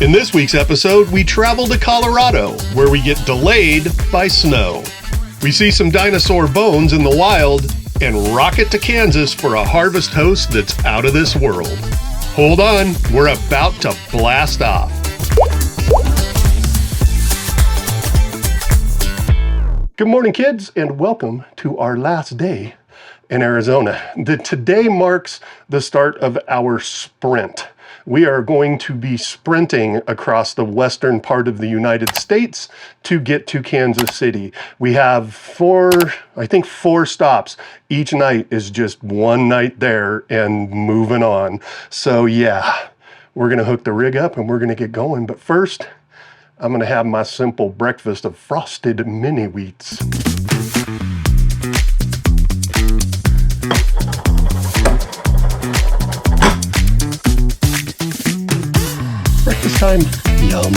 In this week's episode, we travel to Colorado, where we get delayed by snow. We see some dinosaur bones in the wild and rocket to Kansas for a harvest host that's out of this world. Hold on, we're about to blast off. Good morning, kids, and welcome to our last day in Arizona. Today marks the start of our sprint. We are going to be sprinting across the western part of the United States to get to Kansas City. We have four stops. Each night is just one night there and moving on. So yeah, we're gonna hook the rig up and we're gonna get going. But first, I'm gonna have my simple breakfast of frosted mini wheats. Breakfast time. Yum.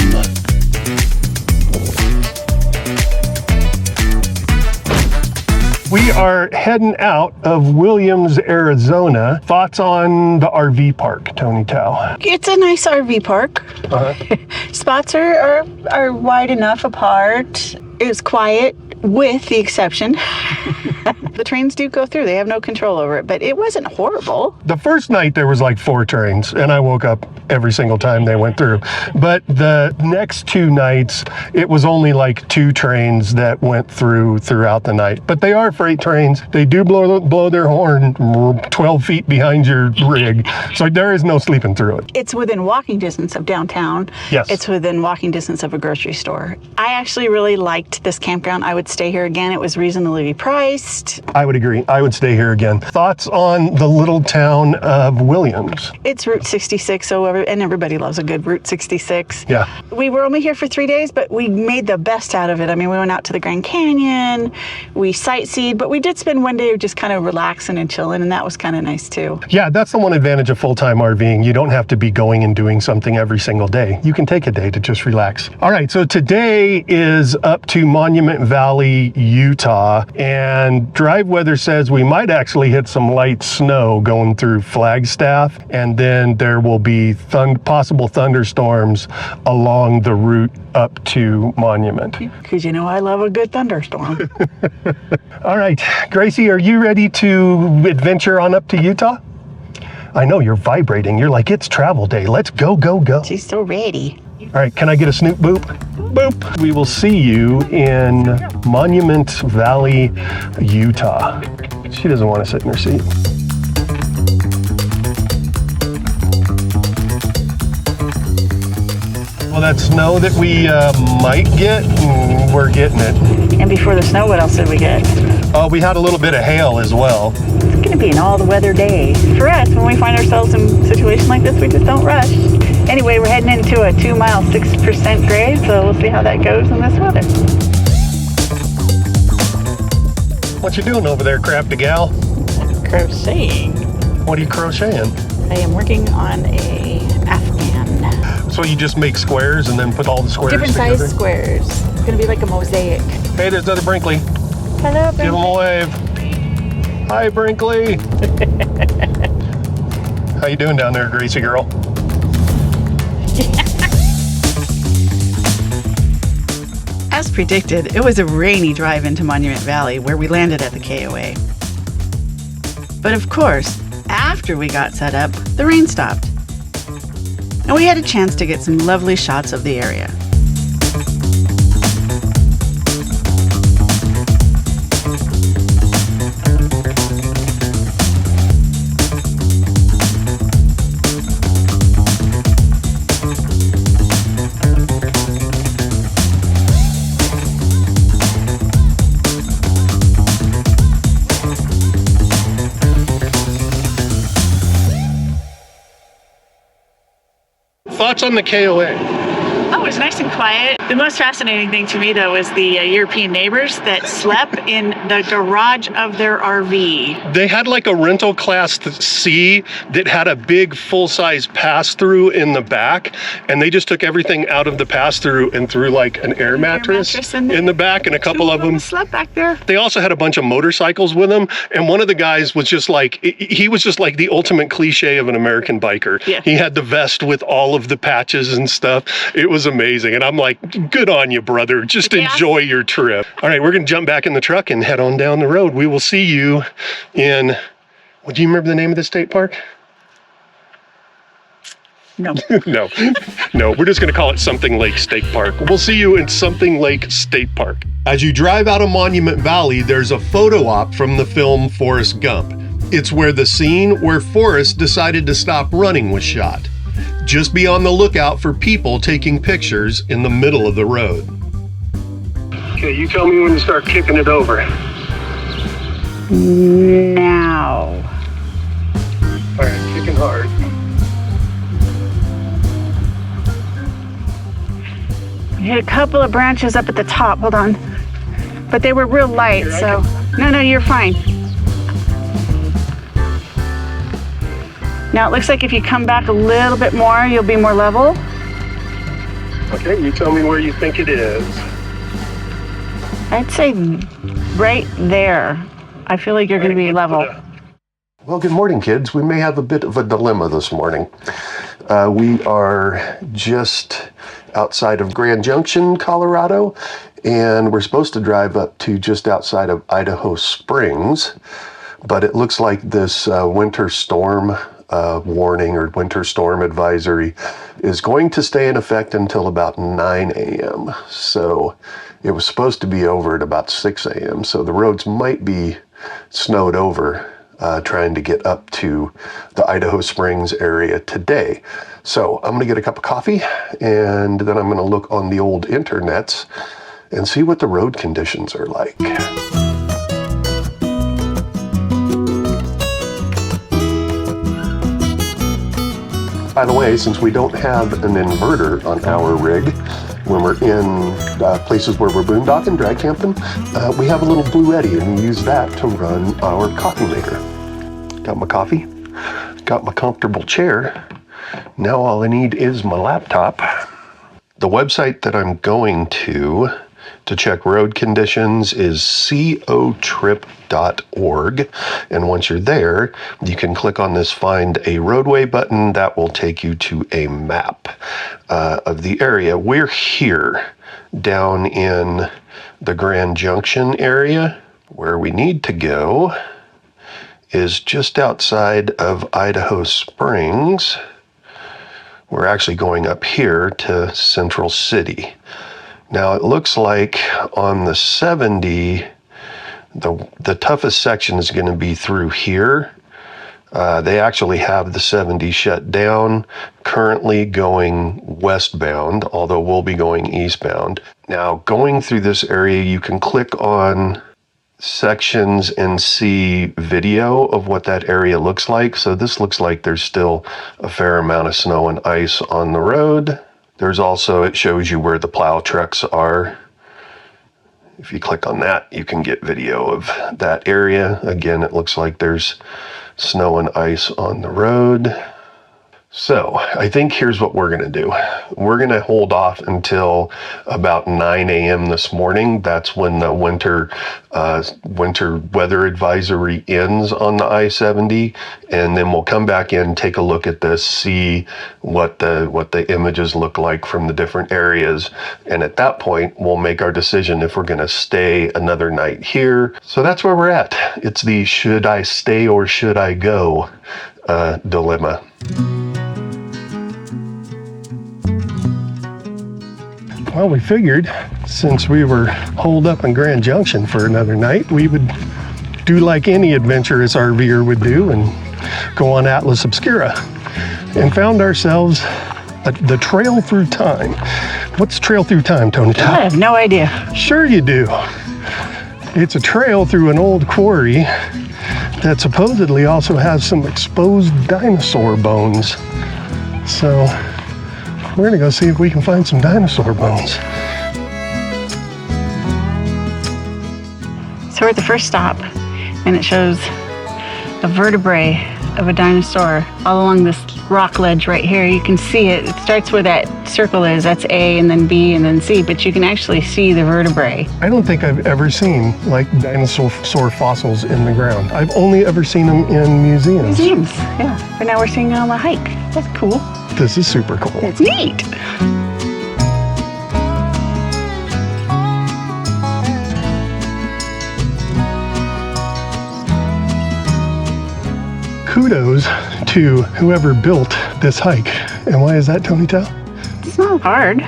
We are heading out of Williams, Arizona. Thoughts on the RV park, Tony Tao? It's a nice RV park. Spots are wide enough apart. It's quiet, with the exception. The trains do go through. They have no control over it, but it wasn't horrible. The first night there was like 4 trains, and I woke up every single time they went through. But the next 2 nights, it was only like 2 trains that went throughout the night. But they are freight trains. They do blow their horn 12 feet behind your rig, so there is no sleeping through it. It's within walking distance of downtown. Yes. It's within walking distance of a grocery store. I actually really liked this campground. I would stay here again. It was reasonably priced. I would agree. I would stay here again. Thoughts on the little town of Williams? It's Route 66, and everybody loves a good Route 66. Yeah. We were only here for 3 days, but we made the best out of it. I mean, we went out to the Grand Canyon, we sightseed, but we did spend one day just kind of relaxing and chilling, and that was kind of nice too. Yeah, that's the one advantage of full-time RVing. You don't have to be going and doing something every single day. You can take a day to just relax. All right, so today is up to Monument Valley, Utah, and drive weather says we might actually hit some light snow going through Flagstaff, and then there will be possible thunderstorms along the route up to Monument. Because you know I love a good thunderstorm. All right, Gracie, are you ready to adventure on up to Utah? I know you're vibrating. You're like, it's travel day. Let's go, go, go. She's so ready. All right, can I get a snoop boop? Boop. We will see you in Monument Valley, Utah. She doesn't want to sit in her seat. Well, that snow that we might get, we're getting it. And before the snow, what else did we get? Oh, we had a little bit of hail as well. It's going to be an all-the-weather day. For us, when we find ourselves in a situation like this, we just don't rush. Anyway, we're heading into a 2-mile, 6% grade, so we'll see how that goes in this weather. What you doing over there, crafty gal? Crocheting. What are you crocheting? I am working on a Afghan. So you just make squares and then put all the squares Different together? size squares. It's going to be like a mosaic. Hey, there's another Brinkley. Hello, Give him a wave. Hi, Brinkley. How you doing down there, Gracie girl? As predicted, it was a rainy drive into Monument Valley where we landed at the KOA. But of course, after we got set up, the rain stopped. And we had a chance to get some lovely shots of the area. Thoughts on the KOA? Oh, was nice and quiet. The most fascinating thing to me, though, was the European neighbors that slept in the garage of their RV. They had like a rental class C that had a big full-size pass-through in the back, and they just took everything out of the pass-through and threw like an air mattress in the back, and a couple of them slept back there. They also had a bunch of motorcycles with them, and one of the guys was just like, he was just like the ultimate cliche of an American biker. Yeah. He had the vest with all of the patches and stuff. It was amazing, and I'm like, good on you, brother. Just enjoy your trip. All right, we're gonna jump back in the truck and head on down the road. We will see you in, do you remember the name of the state park? No. No, we're just gonna call it Something Lake State Park. We'll see you in Something Lake State Park. As you drive out of Monument Valley, there's a photo op from the film Forrest Gump. It's where the scene where Forrest decided to stop running was shot. Just be on the lookout for people taking pictures in the middle of the road. Okay, you tell me when to start kicking it over. Now. All right, kicking hard. You hit a couple of branches up at the top. Hold on. But they were real light, so. No, you're fine. Now it looks like if you come back a little bit more, you'll be more level. Okay, you tell me where you think it is. I'd say right there. I feel like you're going to be level. Well, good morning, kids. We may have a bit of a dilemma this morning. We are just outside of Grand Junction, Colorado, and we're supposed to drive up to just outside of Idaho Springs, but it looks like this winter storm warning or winter storm advisory is going to stay in effect until about 9 a.m. So it was supposed to be over at about 6 a.m. So the roads might be snowed over trying to get up to the Idaho Springs area today. So I'm gonna get a cup of coffee, and then I'm gonna look on the old internets and see what the road conditions are like. By the way, since we don't have an inverter on our rig, when we're in places where we're boondocking, drag camping, we have a little Blue Eddy, and we use that to run our coffee maker. Got my coffee, got my comfortable chair. Now all I need is my laptop. The website that I'm going to check road conditions is cotrip.org. And once you're there, you can click on this Find a Roadway button. That will take you to a map of the area. We're here down in the Grand Junction area. Where we need to go is just outside of Idaho Springs. We're actually going up here to Central City. Now it looks like on the 70, the toughest section is going to be through here. They actually have the 70 shut down, currently going westbound, although we'll be going eastbound. Now going through this area, you can click on sections and see video of what that area looks like. So this looks like there's still a fair amount of snow and ice on the road. There's also, it shows you where the plow trucks are. If you click on that, you can get video of that area. Again, it looks like there's snow and ice on the road. So I think here's what we're gonna do. We're gonna hold off until about 9 a.m. this morning. That's when the winter weather advisory ends on the I-70. And then we'll come back in, take a look at this, see what the images look like from the different areas. And at that point, we'll make our decision if we're gonna stay another night here. So that's where we're at. It's the should I stay or should I go dilemma. Well, we figured since we were holed up in Grand Junction for another night, we would do like any adventurous RVer would do and go on Atlas Obscura, and found ourselves the Trail Through Time. What's Trail Through Time, Tony? I have no idea. Sure you do. It's a trail through an old quarry that supposedly also has some exposed dinosaur bones. So We're gonna go see if we can find some dinosaur bones. So we're at the first stop, and it shows a vertebrae of a dinosaur all along this rock ledge right here. You can see it. It starts where that circle is. That's A, and then B, and then C, but you can actually see the vertebrae. I don't think I've ever seen like dinosaur fossils in the ground. I've only ever seen them in museums. Museums, yeah. But now we're seeing it on the hike. That's cool. This is super cool. That's neat. Kudos to whoever built this hike. And why is that, Tony Tao? It's not hard.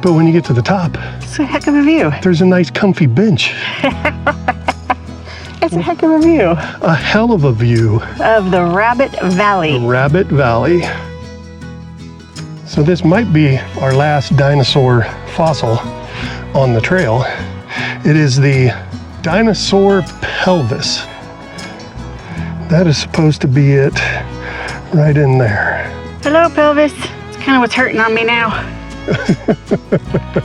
But when you get to the top, It's a heck of a view. there's a nice comfy bench. It's a heck of a view A hell of a view. of the Rabbit Valley. Rabbit Valley. So this might be our last dinosaur fossil on the trail. It is the dinosaur pelvis. That is supposed to be it right in there. Hello, pelvis. It's kind of what's hurting on me now.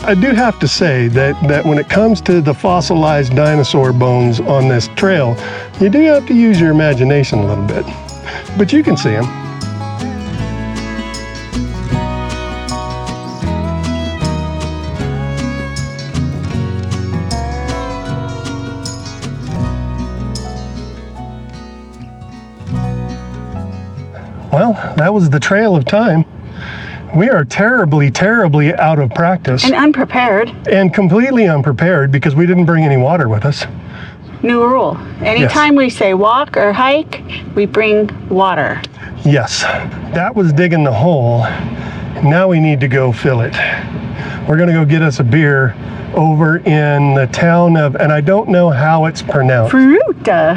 I do have to say that when it comes to the fossilized dinosaur bones on this trail, you do have to use your imagination a little bit. But you can see them. Well, that was the trail of time. We are terribly, terribly out of practice And unprepared. and completely unprepared because we didn't bring any water with us. New rule. Anytime we say walk or hike, we bring water. Yes, that was digging the hole. Now we need to go fill it. We're gonna go get us a beer over in the town of, and I don't know how it's pronounced. Fruita.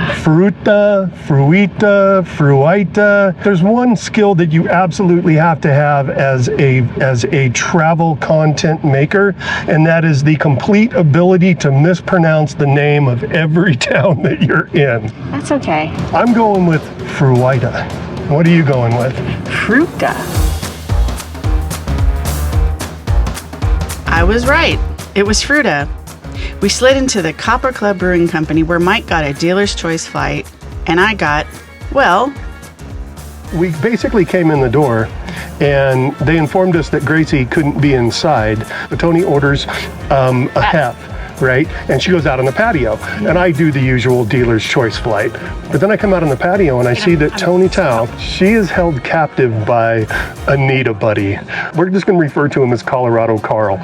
Fruita. There's one skill that you absolutely have to have as a travel content maker, and that is the complete ability to mispronounce the name of every town that you're in. That's okay. I'm going with Fruita. What are you going with? Fruita. I was right. It was Fruita. We slid into the Copper Club Brewing Company where Mike got a dealer's choice flight and I got, well, We basically came in the door and they informed us that Gracie couldn't be inside. But Tony orders a hep, right? And she goes out on the patio and I do the usual dealer's choice flight. But then I come out on the patio and I see that Tony Tao, she is held captive by Anita Buddy. We're just gonna refer to him as Colorado Carl.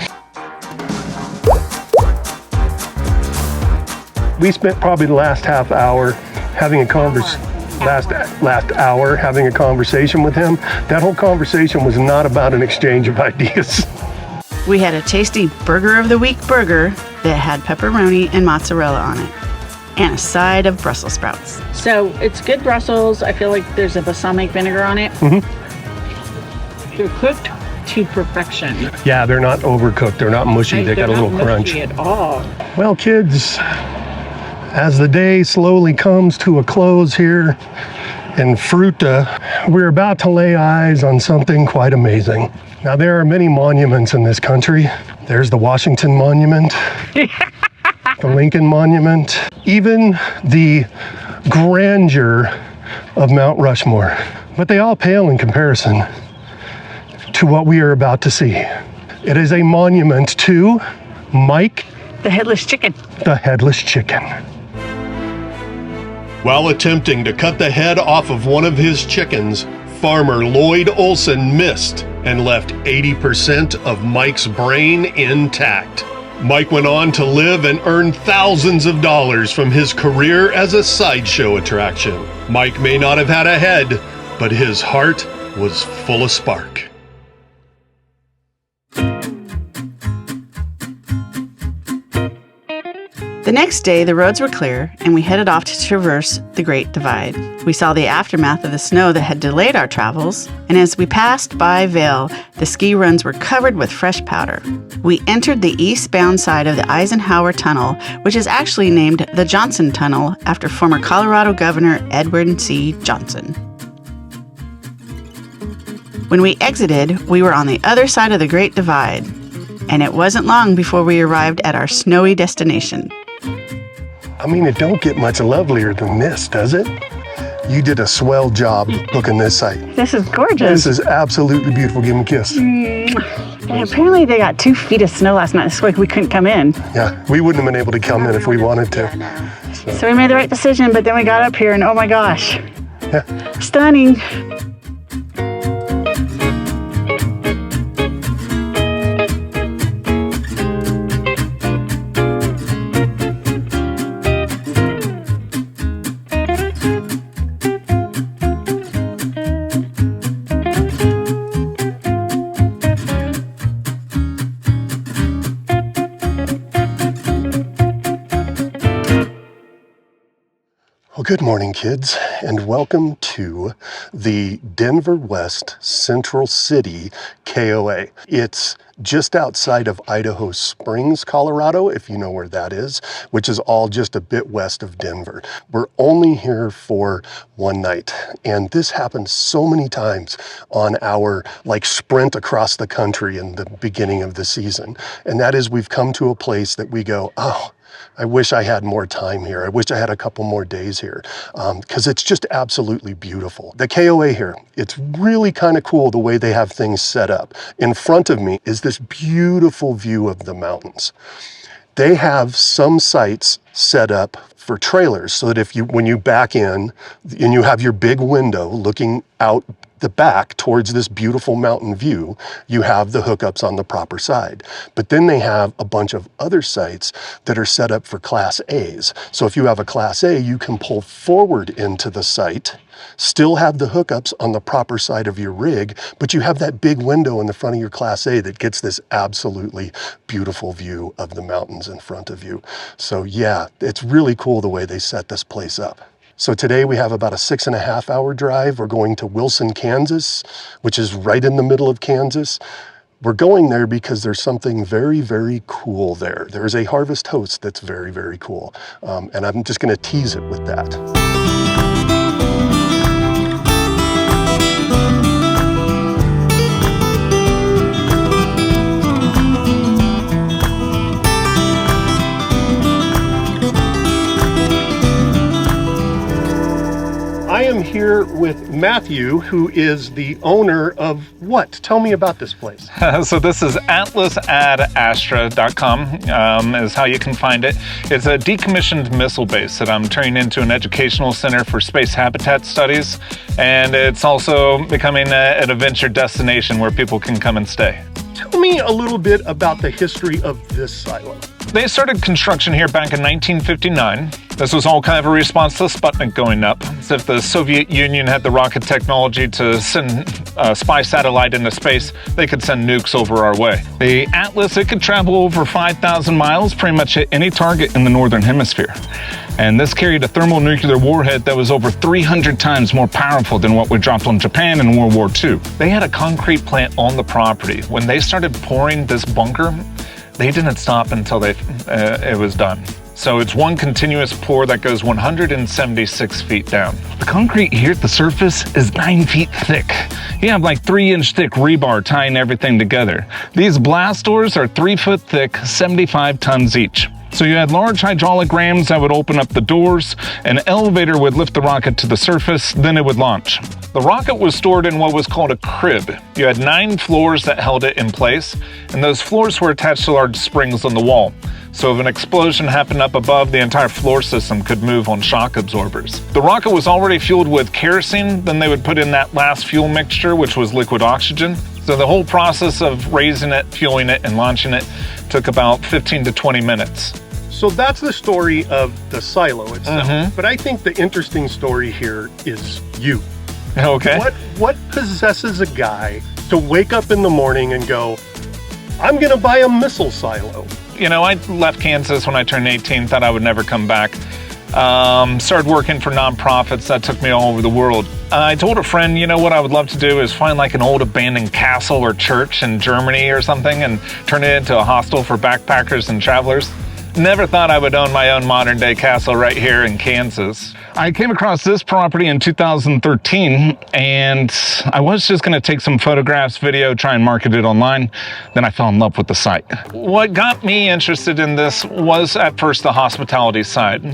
We spent probably the last half hour having a last hour having a conversation with him. That whole conversation was not about an exchange of ideas. we had a tasty Burger of the Week burger that had pepperoni and mozzarella on it and a side of Brussels sprouts. So it's good Brussels. I feel like there's a balsamic vinegar on it. Mm-hmm. They're cooked to perfection. Yeah, they're not overcooked. They're not mushy. They got a little crunch. At all. Well, kids, as the day slowly comes to a close here in Fruita, we're about to lay eyes on something quite amazing. Now, there are many monuments in this country. There's the Washington Monument, the Lincoln Monument, even the grandeur of Mount Rushmore. But they all pale in comparison to what we are about to see. It is a monument to Mike, The Headless Chicken. the Headless Chicken. While attempting to cut the head off of one of his chickens, farmer Lloyd Olson missed and left 80% of Mike's brain intact. Mike went on to live and earn thousands of dollars from his career as a sideshow attraction. Mike may not have had a head, but his heart was full of spark. The next day, the roads were clear, and we headed off to traverse the Great Divide. We saw the aftermath of the snow that had delayed our travels, and as we passed by Vail, the ski runs were covered with fresh powder. We entered the eastbound side of the Eisenhower Tunnel, which is actually named the Johnson Tunnel after former Colorado Governor Edward C. Johnson. When we exited, we were on the other side of the Great Divide, and it wasn't long before we arrived at our snowy destination. I mean, it don't get much lovelier than this, does it? You did a swell job booking this site. This is gorgeous. This is absolutely beautiful. Give me a kiss. And apparently they got 2 feet of snow last night, so we couldn't come in. Yeah, we wouldn't have been able to come in if we wanted to. So we made the right decision, but then we got up here and oh my gosh, Yeah. stunning. Well, good morning, kids, and welcome to the Denver West Central City KOA. It's just outside of Idaho Springs, Colorado, if you know where that is, which is all just a bit west of Denver. We're only here for one night, and this happens so many times on our sprint across the country in the beginning of the season. And that is, we've come to a place that we go, oh, I wish I had more time here. I wish I had a couple more days here, because it's just absolutely beautiful. The KOA here, it's really kind of cool the way they have things set up. In front of me is this beautiful view of the mountains. They have some sites set up for trailers so that when you back in and you have your big window looking out the back towards this beautiful mountain view, you have the hookups on the proper side. But then they have a bunch of other sites that are set up for Class A's. So if you have a Class A, you can pull forward into the site, still have the hookups on the proper side of your rig, but you have that big window in the front of your Class A that gets this absolutely beautiful view of the mountains in front of you. So yeah, it's really cool the way they set this place up. So today we have about a 6.5 hour drive. We're going to Wilson, Kansas, which is right in the middle of Kansas. We're going there because there's something very, very cool there. There's a harvest host that's very, very cool. And I'm just gonna tease it with that. I am here with Matthew, who is the owner of what? Tell me about this place. So this is atlas@astra.com is how you can find it. It's a decommissioned missile base that I'm turning into an educational center for space habitat studies. And it's also becoming an adventure destination where people can come and stay. Tell me a little bit about the history of this silo. They started construction here back in 1959. This was all kind of a response to Sputnik going up. As if the Soviet Union had the rocket technology to send a spy satellite into space, they could send nukes over our way. The Atlas, it could travel over 5,000 miles, pretty much hit any target in the Northern Hemisphere. And this carried a thermonuclear warhead that was over 300 times more powerful than what we dropped on Japan in World War II. They had a concrete plant on the property. When they started pouring this bunker, they didn't stop until it was done. So it's one continuous pour that goes 176 feet down. The concrete here at the surface is 9 feet thick. You have 3-inch thick rebar tying everything together. These blast doors are 3 foot thick, 75 tons each. So you had large hydraulic rams that would open up the doors, an elevator would lift the rocket to the surface, then it would launch. The rocket was stored in what was called a crib. You had 9 floors that held it in place, and those floors were attached to large springs on the wall. So if an explosion happened up above, the entire floor system could move on shock absorbers. The rocket was already fueled with kerosene, then they would put in that last fuel mixture, which was liquid oxygen. So the whole process of raising it, fueling it, and launching it took about 15 to 20 minutes. So that's the story of the silo itself. But I think the interesting story here is you. Okay. What possesses a guy to wake up in the morning and go, I'm gonna buy a missile silo? You know, I left Kansas when I turned 18, thought I would never come back. Started working for nonprofits that took me all over the world. I told a friend, you know what I would love to do is find an old abandoned castle or church in Germany or something and turn it into a hostel for backpackers and travelers. Never thought I would own my own modern day castle right here in Kansas. I came across this property in 2013, and I was just going to take some photographs, video, try and market it online. Then I fell in love with the site. What got me interested in this was at first the hospitality side.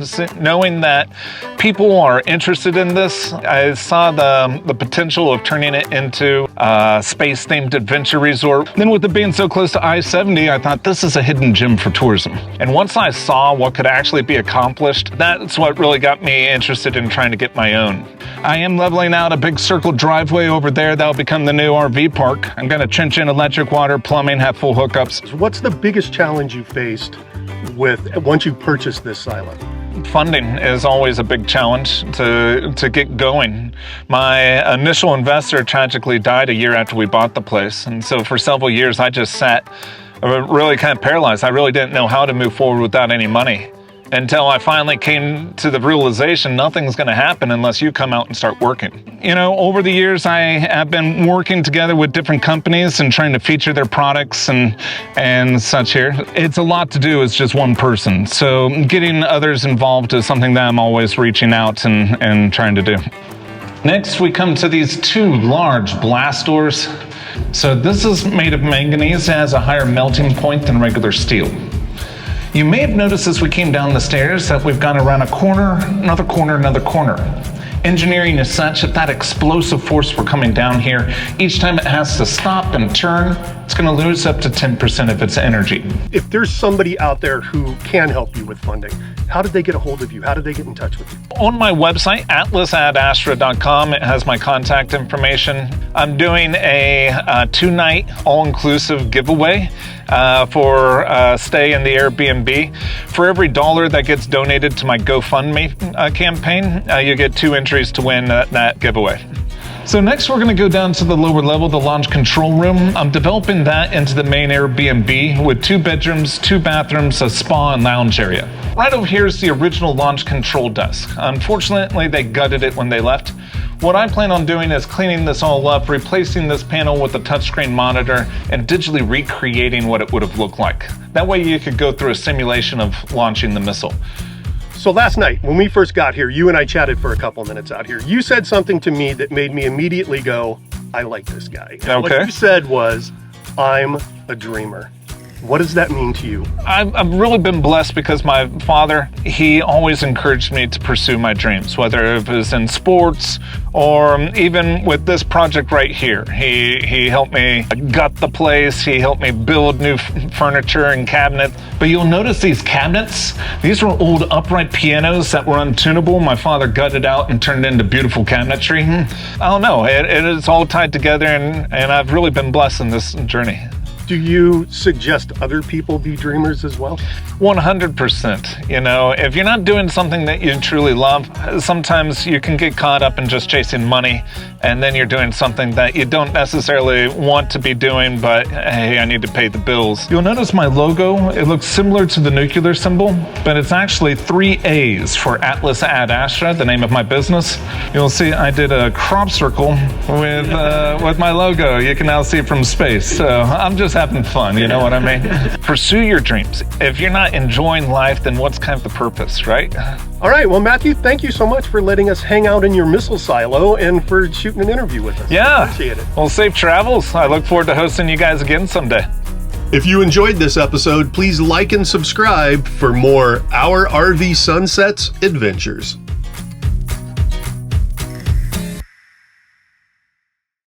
Knowing that people are interested in this, I saw the potential of turning it into a space-themed adventure resort. Then with it being so close to I-70, I thought this is a hidden gem for tourism. And once I saw what could actually be accomplished, that's what really got me interested in trying to get my own. I am leveling out a big circle driveway over there. That'll become the new RV park. I'm going to trench in electric, water, plumbing, have full hookups. What's the biggest challenge you faced once you purchased this silo? Funding is always a big challenge to get going. My initial investor tragically died a year after we bought the place. And so for several years, I just sat really kind of paralyzed. I really didn't know how to move forward without any money. Until I finally came to the realization nothing's going to happen unless you come out and start working. You know, over the years, I have been working together with different companies and trying to feature their products and such here. It's a lot to do as just one person. So getting others involved is something that I'm always reaching out and trying to do. Next, we come to these two large blast doors. So this is made of manganese. It has a higher melting point than regular steel. You may have noticed as we came down the stairs that we've gone around a corner, another corner, another corner. Engineering is such that explosive force for coming down here, each time it has to stop and turn, it's going to lose up to 10% of its energy. If there's somebody out there who can help you with funding, how did they get a hold of you? How did they get in touch with you? On my website, atlas@astra.com, it has my contact information. I'm doing a 2-night all-inclusive giveaway for stay in the Airbnb. For every $1 that gets donated to my GoFundMe campaign, you get 2 entries to win that giveaway. So next we're going to go down to the lower level, the launch control room. I'm developing that into the main Airbnb with 2 bedrooms, 2 bathrooms, a spa and lounge area. Right over here is the original launch control desk. Unfortunately, they gutted it when they left. What I plan on doing is cleaning this all up, replacing this panel with a touchscreen monitor, and digitally recreating what it would have looked like. That way you could go through a simulation of launching the missile. So last night, when we first got here, you and I chatted for a couple minutes out here. You said something to me that made me immediately go, I like this guy. Okay. What you said was, I'm a dreamer. What does that mean to you? I've really been blessed because my father, he always encouraged me to pursue my dreams, whether it was in sports or even with this project right here. He helped me gut the place. He helped me build new furniture and cabinets. But you'll notice these cabinets, these were old upright pianos that were untunable. My father gutted out and turned it into beautiful cabinetry. I don't know, it is all tied together and I've really been blessed in this journey. Do you suggest other people be dreamers as well? 100%. You know, if you're not doing something that you truly love, sometimes you can get caught up in just chasing money, and then you're doing something that you don't necessarily want to be doing, but hey, I need to pay the bills. You'll notice my logo, it looks similar to the nuclear symbol, but it's actually 3 A's for Atlas at Astra, the name of my business. You'll see I did a crop circle with my logo. You can now see it from space. So I'm just having fun, you know what I mean? Pursue your dreams. If you're not enjoying life, then what's kind of the purpose, right? All right, well, Matthew, thank you so much for letting us hang out in your missile silo and for shooting an interview with us. Yeah. I appreciate it. Well, safe travels. I look forward to hosting you guys again someday. If you enjoyed this episode, please like and subscribe for more Our RV Sunsets adventures.